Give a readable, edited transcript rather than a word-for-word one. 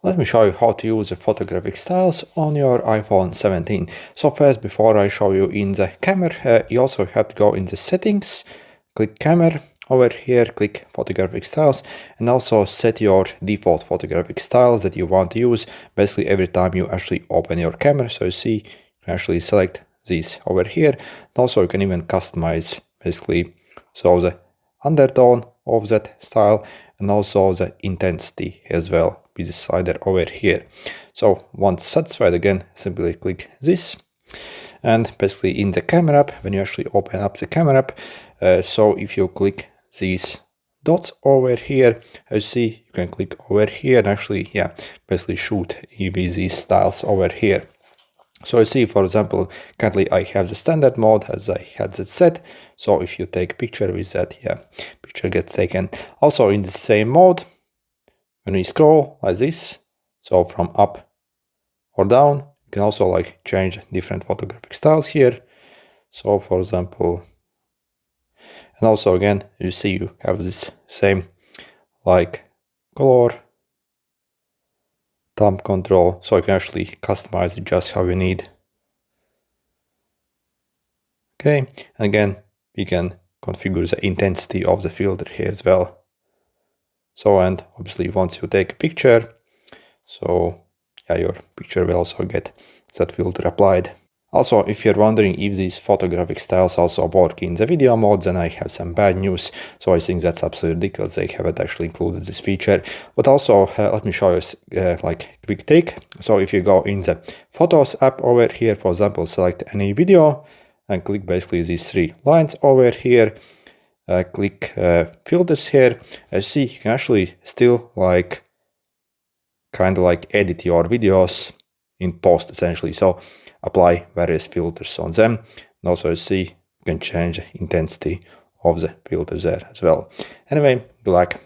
Let me show you how to use the photographic styles on your iPhone 17. So first, before I show you in the camera, you also have to go in the settings, click camera, over here click photographic styles, and also set your default photographic styles that you want to use basically every time you actually open your camera. So you see, you can actually select these over here, and also you can even customize basically so the undertone of that style and also the intensity as well with the slider over here. So once satisfied, again simply click this, and basically in the camera app, when you actually open up the camera app, so if you click these dots over here, as you see, you can click over here and actually basically shoot with these styles over here. So you see, for example, currently I have the standard mode as I had that set. So if you take picture with that, picture gets taken. Also in the same mode, when we scroll like this, so from up or down, you can also like change different photographic styles here. So for example, and also again, you see you have this same like color, thumb control, so you can actually customize it just how you need. Okay, and again, we can configure the intensity of the filter here as well. So, and obviously once you take a picture, so your picture will also get that filter applied. Also, if you're wondering if these photographic styles also work in the video mode, then I have some bad news. So I think that's absolutely ridiculous. They haven't actually included this feature. But also, let me show you like a quick trick. So if you go in the Photos app over here, for example, select any video and click basically these three lines over here. Click filters here. As you see, you can actually still like kind of like edit your videos in post essentially. So apply various filters on them, and also you see you can change the intensity of the filters there as well. Anyway, good luck.